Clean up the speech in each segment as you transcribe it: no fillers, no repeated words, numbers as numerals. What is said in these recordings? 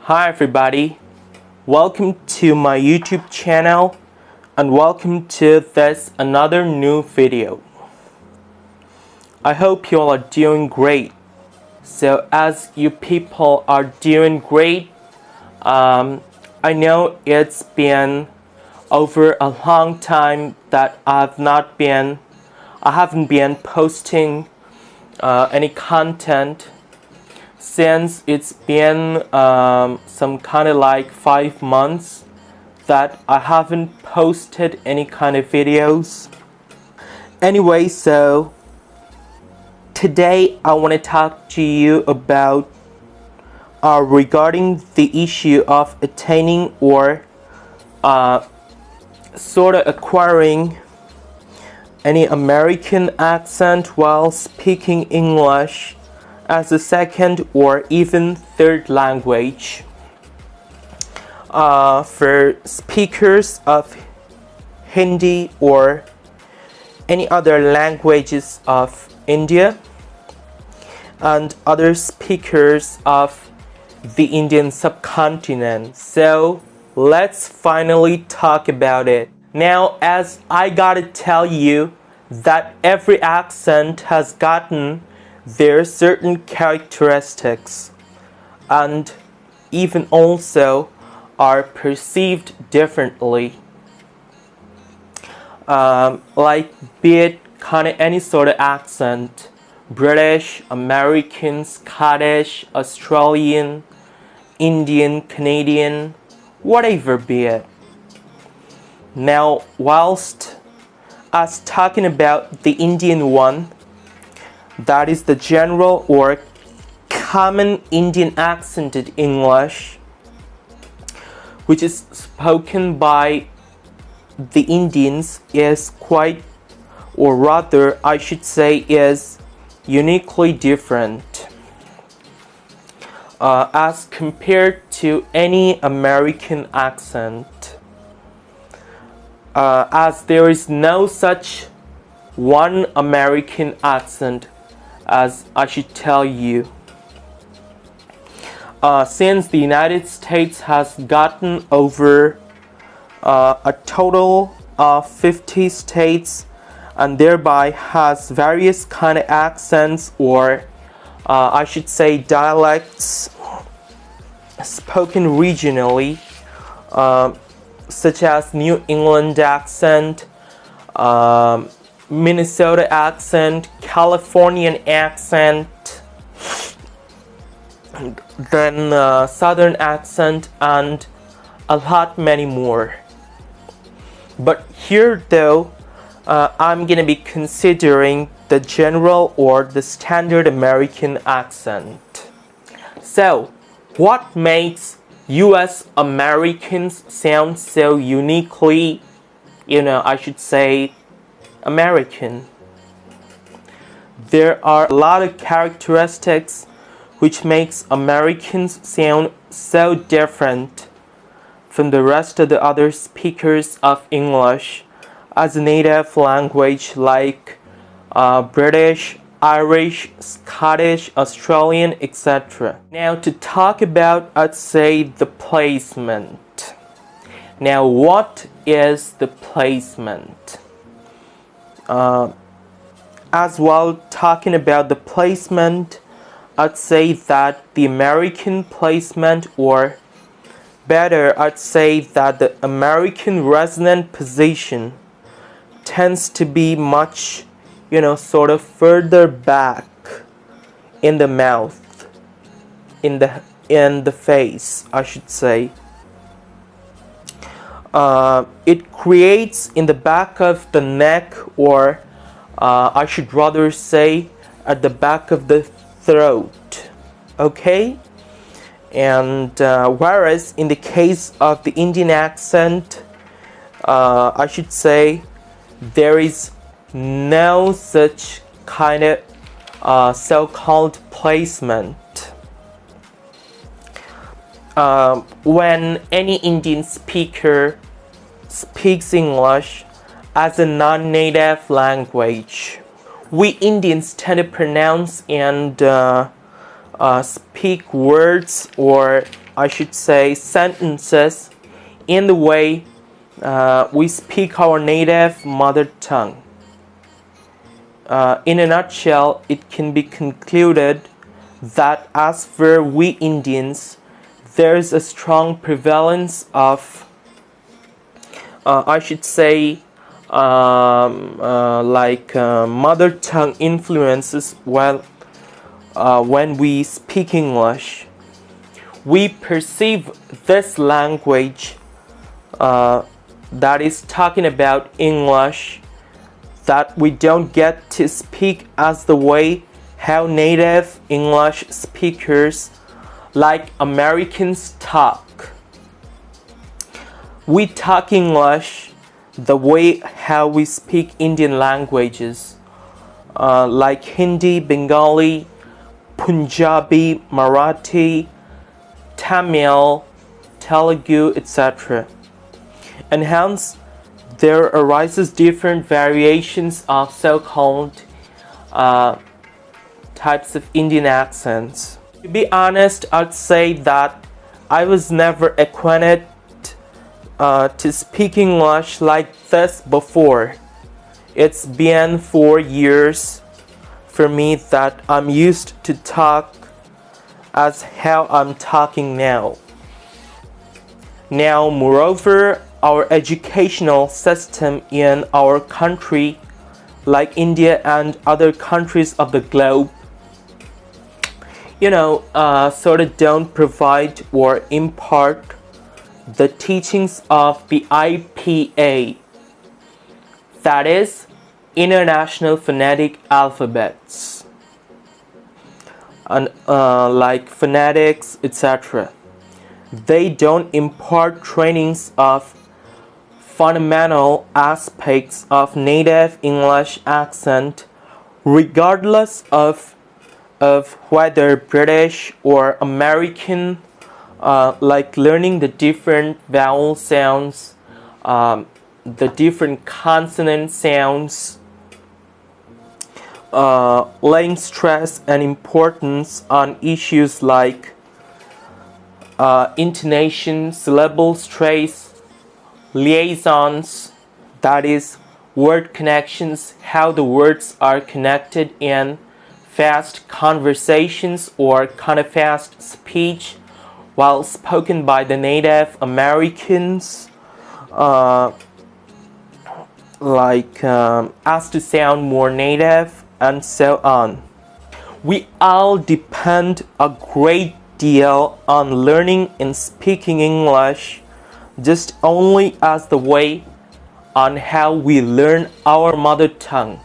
Hi everybody, welcome to my YouTube channel and welcome to this another new video. I hope you all are doing great. So as you people are doing great, I know it's been over a long time that I haven't been posting any content since it's been some kind of like 5 months that I haven't posted any kind of videos. Anyway, so today I want to talk to you about regarding the issue of attaining or sort of acquiring any American accent while speaking English as a second or even third language. For speakers of Hindi or any other languages of India and other speakers of the Indian subcontinent. So let's finally talk about it. Now, as I gotta tell you that every accent has gotten their certain characteristics and even also are perceived differently. Like be it kind of any sort of accent, British, American, Scottish, Australian, Indian, Canadian, whatever be it. Now, whilst us talking about the Indian one, that is the general or common Indian accented English, which is spoken by the Indians, is quite, or rather I should say is uniquely different as compared to any American accent, as there is no such one American accent, as I should tell you. Since the United States has gotten over a total of 50 states and thereby has various kind of accents or I should say dialects spoken regionally, such as New England accent, Minnesota accent, Californian accent, then Southern accent, and a lot many more. But here though, I'm gonna be considering the general or the standard American accent. So, what makes US Americans sound so uniquely, I should say, American? There are a lot of characteristics which makes Americans sound so different from the rest of the other speakers of English as a native language, like British, Irish, Scottish, Australian, etc. Now to talk about, I'd say, the placement. Now what is the placement? As well, talking about the placement, I'd say that the American placement, or better, I'd say that the American resonant position tends to be much, sort of further back in the mouth, in the face, I should say. It creates in the back of the neck, or I should rather say at the back of the throat, okay? And whereas in the case of the Indian accent, I should say there is no such kind of so-called placement. When any Indian speaker speaks English as a non-native language, we Indians tend to pronounce and speak words or I should say, sentences in the way we speak our native mother tongue. In a nutshell, it can be concluded that as for we Indians, there is a strong prevalence of, I should say, mother tongue influences when we speak English. We perceive this language that is talking about English that we don't get to speak as the way how native English speakers like Americans talk. We talk English the way how we speak Indian languages like Hindi, Bengali, Punjabi, Marathi, Tamil, Telugu, etc. And hence there arises different variations of so-called types of Indian accents. To be honest, I'd say that I was never acquainted to speak English like this before. It's been 4 years for me that I'm used to talk as how I'm talking now. Now, moreover, our educational system in our country, like India and other countries of the globe, sort of don't provide or impart the teachings of the IPA, that is, International Phonetic Alphabets, and like phonetics, etc. They don't impart trainings of fundamental aspects of native English accent, regardless of whether British or American, like learning the different vowel sounds, the different consonant sounds, laying stress and importance on issues like intonation, syllable trace, liaisons, that is, word connections, how the words are connected in fast conversations or kind of fast speech while spoken by the Native Americans, as to sound more native, and so on. We all depend a great deal on learning and speaking English just only as the way on how we learn our mother tongue.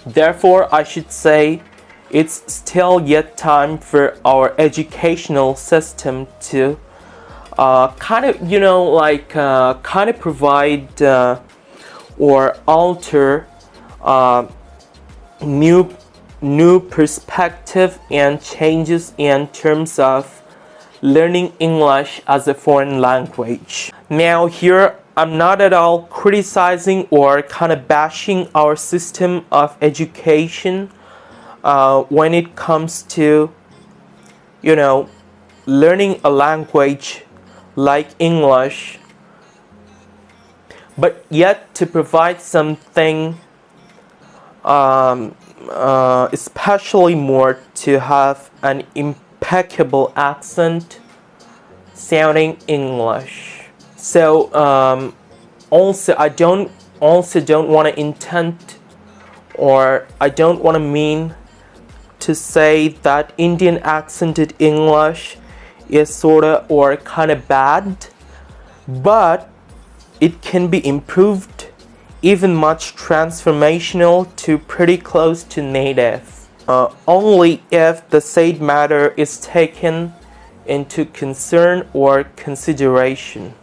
Therefore, I should say it's still yet time for our educational system to kind of provide or alter new perspective and changes in terms of learning English as a foreign language. Now here, I'm not at all criticizing or kind of bashing our system of education when it comes to, learning a language like English, but yet to provide something especially more to have an impeccable accent sounding English. So I don't want to intend, or I don't want to mean to say that Indian accented English is sorta or kind of bad, but it can be improved, even much transformational to pretty close to native, only if the said matter is taken into concern or consideration.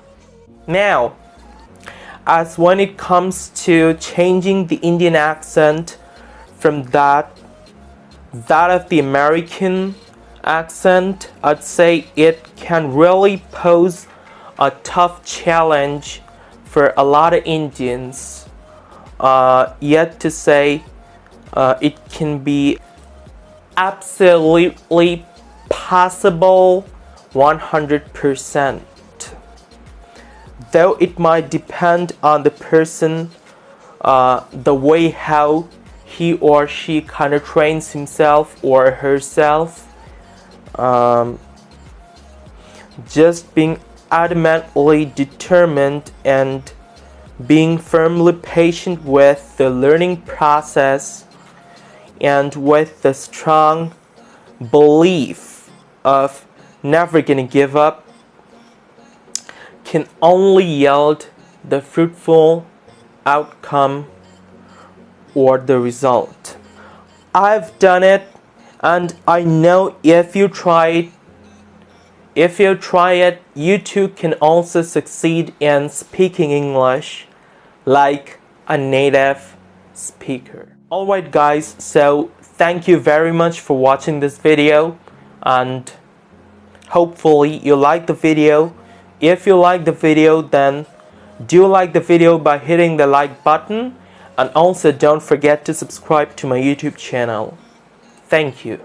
Now, as when it comes to changing the Indian accent from that of the American accent, I'd say it can really pose a tough challenge for a lot of Indians. Yet to say, it can be absolutely possible 100%. Though it might depend on the person, the way how he or she kind of trains himself or herself. Just being adamantly determined and being firmly patient with the learning process and with the strong belief of never gonna give up can only yield the fruitful outcome or the result. I've done it, and I know if you try it, you too can also succeed in speaking English like a native speaker. Alright guys, so thank you very much for watching this video, and hopefully you like the video. If you like the video, then do like the video by hitting the like button, and also don't forget to subscribe to my YouTube channel. Thank you.